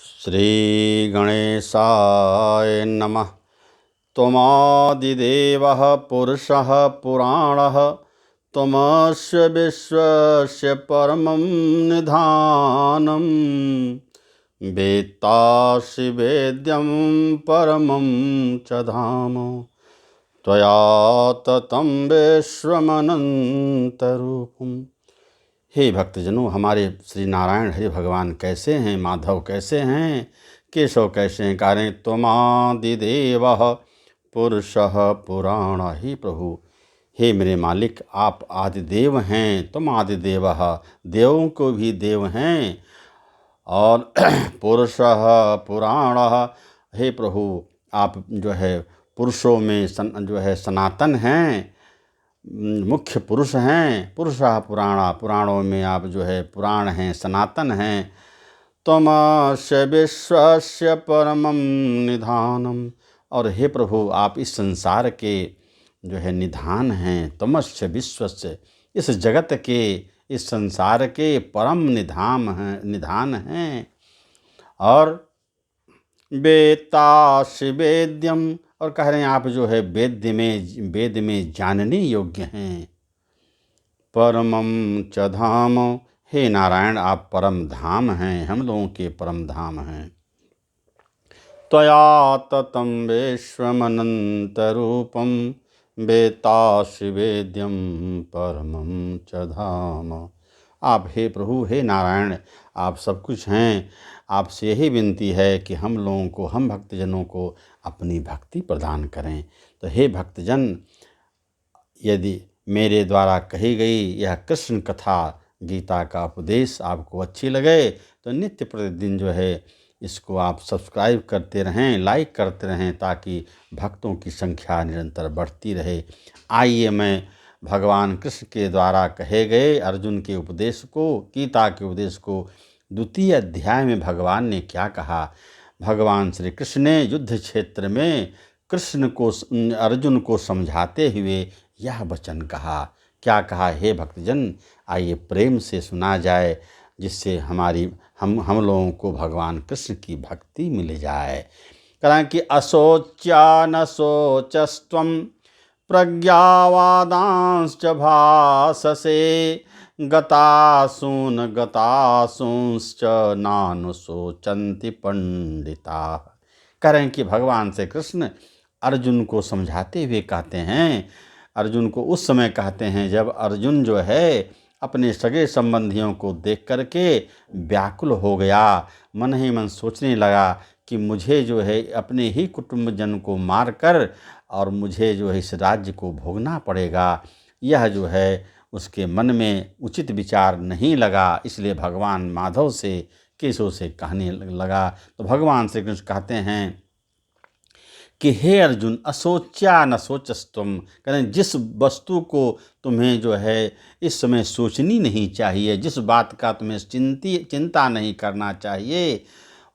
श्रीगणेशाय नमः। त्वमादिदेवः पुरुषः पुराणः, त्वमस्य विश्वस्य परमं निधानम्। वेत्तासि वेद्यं परमं च धाम, त्वया ततं विश्वमनन्तरूपम्। हे भक्तजनों, हमारे श्री नारायण हरि भगवान कैसे हैं, माधव कैसे हैं, केशव कैसे हैं? कह रहे हैं त्वमादिदेवः पुरुषः पुराण। ही प्रभु, हे मेरे मालिक, आप आदिदेव हैं। तुम आदिदेवः, देवों को भी देव हैं। और पुरुषः पुराणः, हे प्रभु, आप जो है पुरुषों में सनातन हैं, मुख्य पुरुष हैं। पुरुषः पुराणा, पुराणों में आप जो है पुराण हैं, सनातन हैं। त्वमस्य विश्वस्य परमं निधानम, और हे प्रभु, आप इस संसार के जो है निधान हैं। त्वमस्य विश्वस्य, इस जगत के, इस संसार के परम निधान हैं। और वेत्तासि वेद्यम, और कह रहे हैं आप जो है वेद में जानने योग्य हैं। परमं च धाम, हे नारायण, आप परम धाम हैं, हम लोगों के परम धाम हैं। त्वया ततं विश्वमनन्तरूपं, वेत्तासि वेद्यं परमं च धाम। आप हे प्रभु, हे नारायण, आप सब कुछ हैं। आपसे यही विनती है कि हम लोगों को, हम भक्तजनों को अपनी भक्ति प्रदान करें। तो हे भक्तजन, यदि मेरे द्वारा कही गई यह कृष्ण कथा, गीता का उपदेश आपको अच्छी लगे तो नित्य प्रतिदिन जो है इसको आप सब्सक्राइब करते रहें, लाइक करते रहें, ताकि भक्तों की संख्या निरंतर बढ़ती रहे। आइए मैं भगवान कृष्ण के द्वारा कहे गए अर्जुन के उपदेश को, गीता के उपदेश को, द्वितीय अध्याय में भगवान ने क्या कहा। भगवान श्री कृष्ण ने युद्ध क्षेत्र में कृष्ण को, अर्जुन को समझाते हुए यह वचन कहा। क्या कहा हे भक्तजन, आइए प्रेम से सुना जाए, जिससे हम लोगों को भगवान कृष्ण की भक्ति मिल जाए। कारण कि अशोच्या न शोचस्त्वं प्रज्ञावादांश्च भाससे, गतासून गतासूंश्च नानुशोचन्ति पंडिताः। कह रहे हैं कि भगवान से कृष्ण अर्जुन को समझाते हुए कहते हैं, अर्जुन को उस समय कहते हैं जब अर्जुन जो है अपने सगे संबंधियों को देख करके व्याकुल हो गया, मन ही मन सोचने लगा कि मुझे जो है अपने ही कुटुंबजन को मारकर और मुझे जो है इस राज्य को भोगना पड़ेगा। यह जो है उसके मन में उचित विचार नहीं लगा, इसलिए भगवान माधव से, केशव से कहने लगा। तो भगवान श्री कृष्ण कहते हैं कि हे अर्जुन, अशोच्या न शोचस्त्वम, करें जिस वस्तु को तुम्हें जो है इस समय सोचनी नहीं चाहिए, जिस बात का तुम्हें चिंता नहीं करना चाहिए,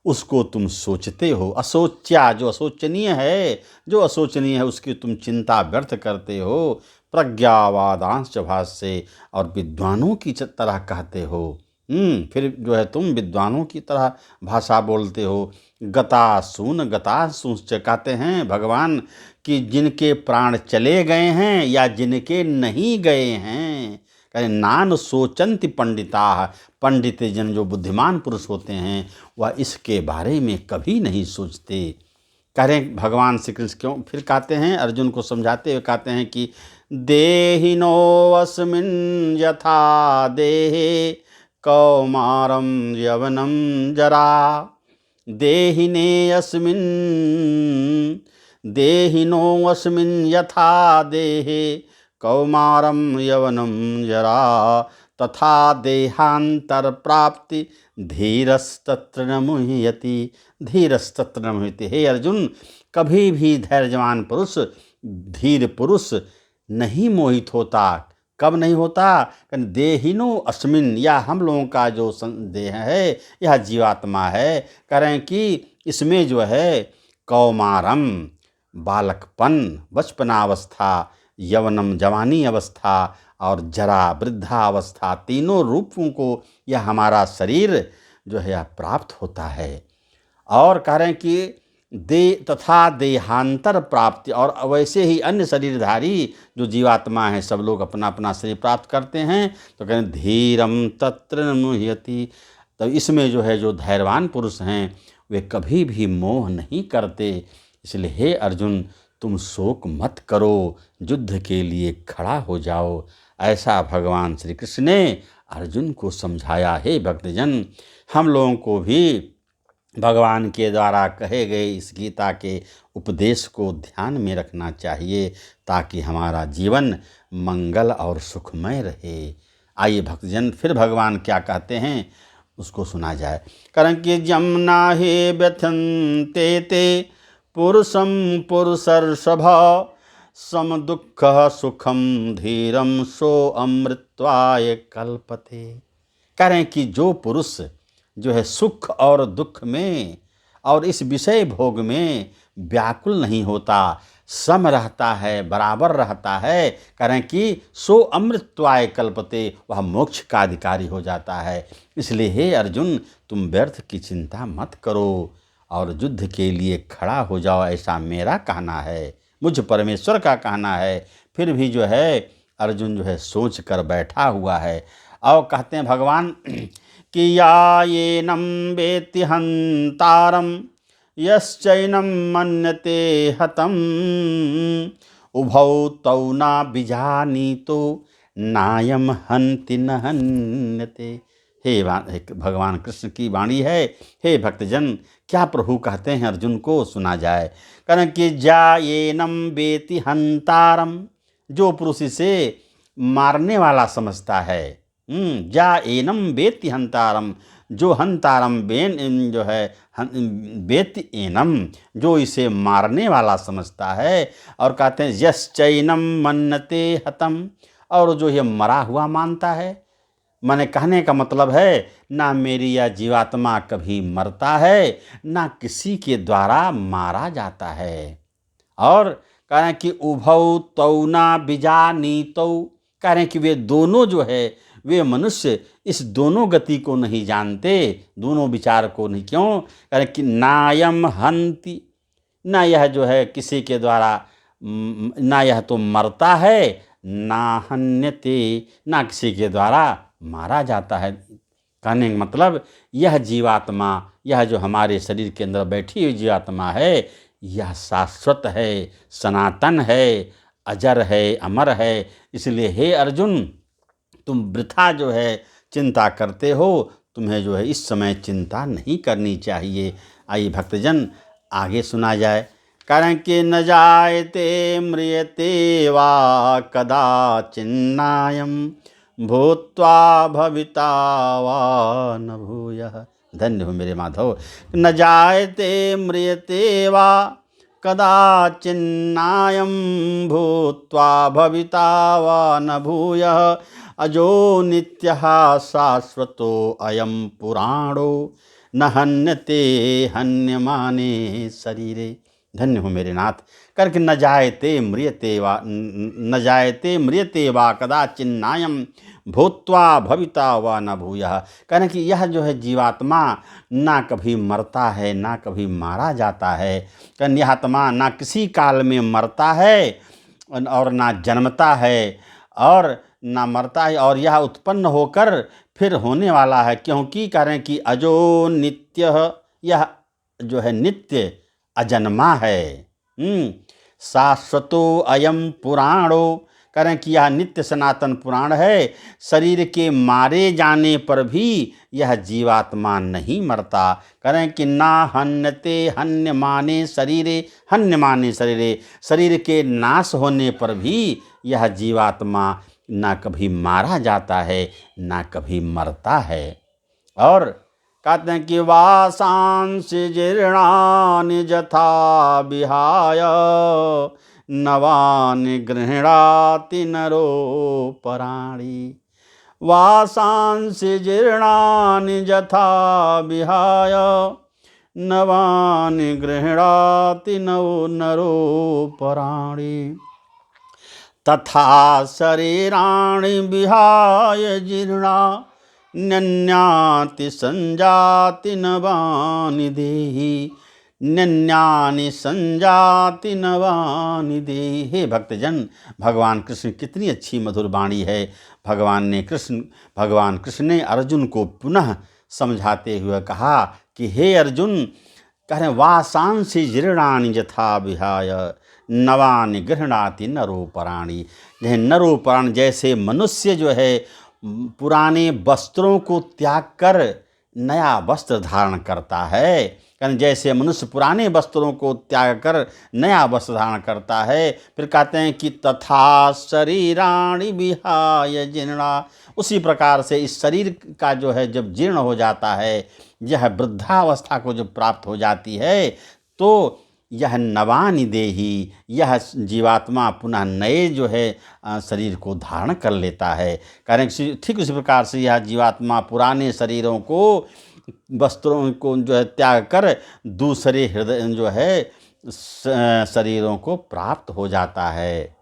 उसको तुम सोचते हो। अशोच्या, जो अशोचनीय है, जो अशोचनीय है उसकी तुम चिंता व्यर्थ करते हो। प्रज्ञावादांश्च भाससे, और विद्वानों की तरह कहते हो। फिर जो है तुम विद्वानों की तरह भाषा बोलते हो। गतासूंश्च कहते हैं भगवान कि जिनके प्राण चले गए हैं या जिनके नहीं गए हैं। कहें नान सोचंति पंडिताः, पंडित जन, जो बुद्धिमान पुरुष होते हैं, वह इसके बारे में कभी नहीं सोचते। कह रहे हैं भगवान श्री कृष्ण क्यों फिर कहते हैं, अर्जुन को समझाते हुए कहते हैं कि देहिनोऽस्मिन् यथा देहे कौमारं यवनं जरा, देहिनोऽस्मिन् यथा देहे कौमारं यवनं जरा, तथा देहांतर प्राप्ति धीरस्तत्र न मुह्यति, धीरस्तत्र न मुह्यति। हे अर्जुन, कभी भी धैर्यवान पुरुष, धीर पुरुष नहीं मोहित होता। कब नहीं होता? देहिनो अस्मिन, या हम लोगों का जो देह है, यह जीवात्मा है। कह रहे हैं कि इसमें जो है कौमारम, बालकपन, बचपनावस्था, यवनम, जवानी अवस्था, और जरा, वृद्धावस्था, तीनों रूपों को यह हमारा शरीर जो है यह प्राप्त होता है। और कह रहे हैं कि तथा देहांतर प्राप्ति, और वैसे ही अन्य शरीरधारी जो जीवात्मा हैं सब लोग अपना अपना शरीर प्राप्त करते हैं। तो कह रहे हैं धीरम तत्र न मुह्यति। तो इसमें जो है जो धैर्यवान पुरुष हैं वे कभी भी मोह नहीं करते। इसलिए हे अर्जुन, तुम शोक मत करो, युद्ध के लिए खड़ा हो जाओ। ऐसा भगवान श्री कृष्ण ने अर्जुन को समझाया। हे भक्तजन, हम लोगों को भी भगवान के द्वारा कहे गए इस गीता के उपदेश को ध्यान में रखना चाहिए, ताकि हमारा जीवन मंगल और सुखमय रहे। आइए भक्तजन, फिर भगवान क्या कहते हैं उसको सुना जाए। कारण कि जमुना हे व्यथन्ते ते पुरुषम पुरुषर्षभ, सम दुःख सुखम धीरम सो अमृत्वाय कल्पते। कह रहे हैं कि जो पुरुष जो है सुख और दुख में और इस विषय भोग में व्याकुल नहीं होता, सम रहता है, बराबर रहता है, कह रहे हैं कि सो अमृत्वाय कल्पते, वह मोक्ष का अधिकारी हो जाता है। इसलिए हे अर्जुन, तुम व्यर्थ की चिंता मत करो और युद्ध के लिए खड़ा हो जाओ, ऐसा मेरा कहना है, मुझ परमेश्वर का कहना है। फिर भी जो है अर्जुन जो है सोच कर बैठा हुआ है। और कहते हैं भगवान कि या येनं वेत्ति हन्तारं यश्चैनं मन्यते हतम्, उभौ तौ न विजानीतो नायं हन्ति न हन्यते। हे भगवान कृष्ण की वाणी है। हे भक्तजन, क्या प्रभु कहते हैं अर्जुन को सुना जाए। कारण कि जायेनं वेत्ति हन्तारं, जो पुरुष इसे मारने वाला समझता है। जा एनम वेत्ति हंतारम, जो हंतारम बेन जो है वेत्ति एनम, जो इसे मारने वाला समझता है। और कहते हैं यश्चैनम मन्नते हतम, और जो ये मरा हुआ मानता है। माने कहने का मतलब है ना मेरी यह जीवात्मा कभी मरता है, ना किसी के द्वारा मारा जाता है। और कह रहे हैं कि उभौ तौ ना बीजानीतौ, कह रहे हैं कि वे दोनों जो है वे मनुष्य इस दोनों गति को नहीं जानते, दोनों विचार को नहीं। क्यों? कह रहे कि नायम हंति, ना यह जो है किसी के द्वारा ना यह तो मरता है, ना हन्यते, ना किसी के द्वारा मारा जाता है। कहने का मतलब यह जीवात्मा, यह जो हमारे शरीर के अंदर बैठी हुई जीवात्मा है, यह शाश्वत है, सनातन है, अजर है, अमर है। इसलिए हे अर्जुन, तुम वृथा जो है चिंता करते हो, तुम्हें जो है इस समय चिंता नहीं करनी चाहिए। आइए भक्तजन, आगे सुना जाए। कारण कि न जायते म्रियते वा कदाचिन्नायं, भूत्वा भविता वा न भूयः। धन्य हो मेरे माधव। न जायते म्रियते वा कदाचिन्नायं, भूत्वा भविता वा न भूयः, अजो नित्यः शाश्वतो अयं पुराणो, न हन्यते हन्यमाने शरीरे। धन्य हो मेरे नाथ। करके न जायते म्रियते वा कदाचिन्नायं, भूत्वा भविता वा न भूयः। कहने कि यह जो है जीवात्मा ना कभी मरता है, ना कभी मारा जाता है। कहने यह आत्मा ना किसी काल में मरता है और ना जन्मता है और ना मरता है, और यह उत्पन्न होकर फिर होने वाला है। क्योंकि कह रहे हैं कि अजो नित्य, यह जो है नित्य अजन्मा है। शाश्वतो अयम पुराणो, कह रहे हैं कि यह नित्य सनातन पुराण है। शरीर के मारे जाने पर भी यह जीवात्मा नहीं मरता। कह रहे हैं कि ना हन्यते हन्यमाने शरीरे, हन्यमाने शरीरे, शरीर के नाश होने पर भी यह जीवात्मा ना कभी मारा जाता है, ना कभी मरता है। और कहते हैं कि वासांसि जीर्णानि यथा विहाय, नवानि गृह्णाति नरो पराणि। वासांसि जीर्णानि यथा विहाय, नवानि गृह्णाति नरो पराणि। तथा शरीराणि विहाय जीर्णा नन्याति संजाति नवानि देहि, नन्यानि संजाति नवानि देहि। हे भक्तजन, भगवान कृष्ण कितनी अच्छी मधुर वाणी है। भगवान कृष्ण ने अर्जुन को पुनः समझाते हुए कहा कि हे अर्जुन, कह रहे वासांसि जीर्णानि यथा विहाय नवानि गृह्णाति नरोपराणि। जैसे नरोपराण, जैसे मनुष्य जो है पुराने वस्त्रों को त्याग कर नया वस्त्र धारण करता है, कारण जैसे मनुष्य पुराने वस्त्रों को त्याग कर नया वस्त्र धारण करता है, फिर कहते हैं कि तथा शरीराणि विहाय जीर्णा। उसी प्रकार से इस शरीर का जो है जब जीर्ण हो जाता है, यह वृद्धावस्था को जब प्राप्त हो जाती है, तो यह नवानि देहि, यह जीवात्मा पुनः नए जो है शरीर को धारण कर लेता है। कारण ठीक उसी प्रकार से यह जीवात्मा पुराने शरीरों को, वस्त्रों को जो है त्याग कर दूसरे हृदय जो है शरीरों को प्राप्त हो जाता है।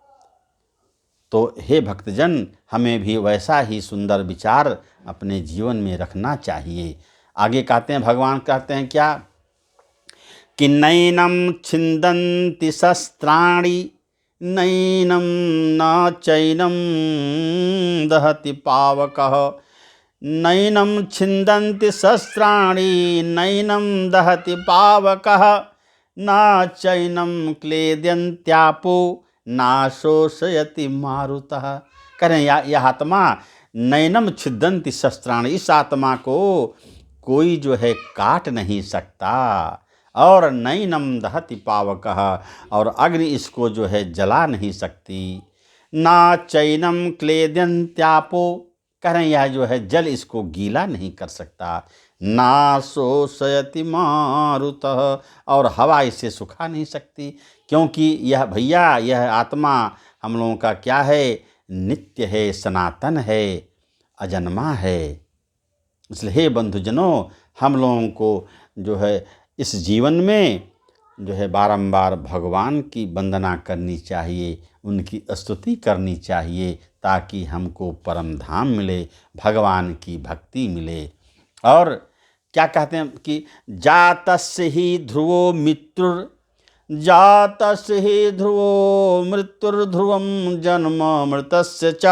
तो हे भक्तजन, हमें भी वैसा ही सुंदर विचार अपने जीवन में रखना चाहिए। आगे कहते हैं, भगवान कहते हैं क्या कि नैनं छिन्दन्ति शस्त्राणि, नैनं न चैनं दहति पावकः, नैनं छिन्दन्ति शस्त्राणि नैनं दहति पावकः, न चैनं क्लेद्यन्त्यापो न शोषयति मारुतः। करें यह आत्मा नैनम छिदन्ति शस्त्राणि, इस आत्मा को कोई जो है काट नहीं सकता, और नैनम दहति पावकः, और अग्नि इसको जो है जला नहीं सकती। ना चैनम क्लेद्यन्त्यापो, कह रहे हैं यह जो है जल इसको गीला नहीं कर सकता। ना शोषयति मारुतः, और हवा इसे सुखा नहीं सकती, क्योंकि यह भैया यह आत्मा हम लोगों का क्या है, नित्य है, सनातन है, अजन्मा है। इसलिए हे बंधुजनों, हम लोगों को जो है इस जीवन में जो है बारंबार भगवान की वंदना करनी चाहिए, उनकी स्तुति करनी चाहिए, ताकि हमको परम धाम मिले, भगवान की भक्ति मिले। और क्या कहते हैं कि जातस्य ही ध्रुवो मृत्युर्, जातस्य ही ध्रुवो मृत्युर्ध्रुवं जन्म मृतस्य च,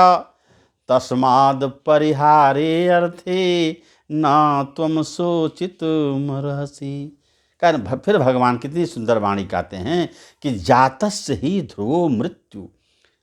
तस्माद् परिहारे अर्थे ना त्वं शोचितुमर्हसि। कारण फिर भगवान कितनी सुंदर वाणी कहते हैं कि जातस्य ही ध्रुवो मृत्यु,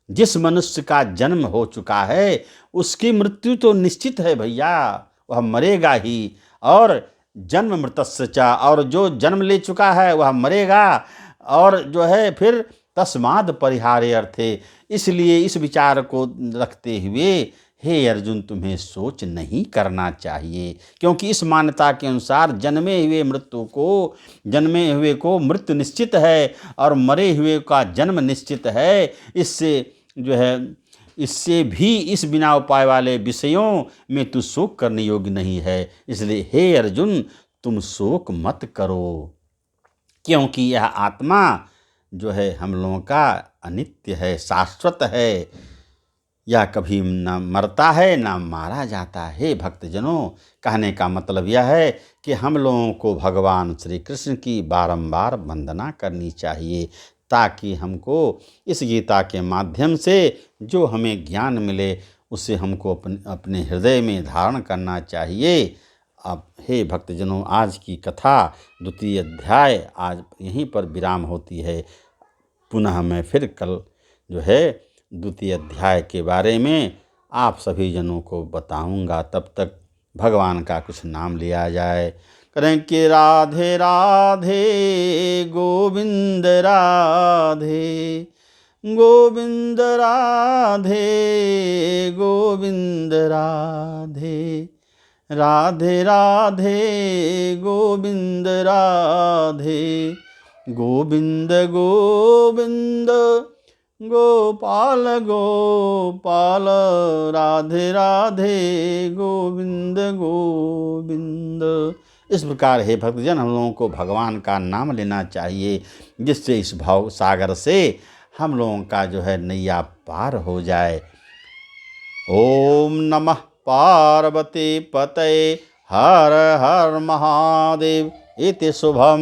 जिस मनुष्य का जन्म हो चुका है उसकी मृत्यु तो निश्चित है भैया, वह मरेगा ही। और जन्म मृतस्य च, और जो जन्म ले चुका है वह मरेगा। और जो है फिर तस्माद् परिहारे अर्थे, इसलिए इस विचार को रखते हुए हे अर्जुन, तुम्हें सोच नहीं करना चाहिए, क्योंकि इस मान्यता के अनुसार जन्मे हुए को मृत्यु निश्चित है, और मरे हुए का जन्म निश्चित है। इससे जो है इससे भी इस बिना उपाय वाले विषयों में तू शोक करने योग्य नहीं है। इसलिए हे अर्जुन, तुम शोक मत करो, क्योंकि यह आत्मा जो है हम लोगों का अनित्य है, शाश्वत है, यह कभी न मरता है न मारा जाता है। हे भक्तजनों, कहने का मतलब यह है कि हम लोगों को भगवान श्री कृष्ण की बारंबार वंदना करनी चाहिए, ताकि हमको इस गीता के माध्यम से जो हमें ज्ञान मिले उसे हमको अपने हृदय में धारण करना चाहिए। अब हे भक्तजनों, आज की कथा द्वितीय अध्याय आज यहीं पर विराम होती है। पुनः मैं फिर कल जो है द्वितीय अध्याय के बारे में आप सभी जनों को बताऊंगा। तब तक भगवान का कुछ नाम लिया जाए। करें कि राधे राधे गोविंद राधे, गोविंद राधे गोविंद राधे, राधे राधे गोविंद राधे, गोविंद गोविंद गोपाल गोपाल, राधे राधे गोविंद गोविंद। इस प्रकार हे भक्तजन, हम लोगों को भगवान का नाम लेना चाहिए, जिससे इस भाव सागर से हम लोगों का जो है नैया पार हो जाए। ओम नमः पार्वती पतये हर हर महादेव। इति शुभम।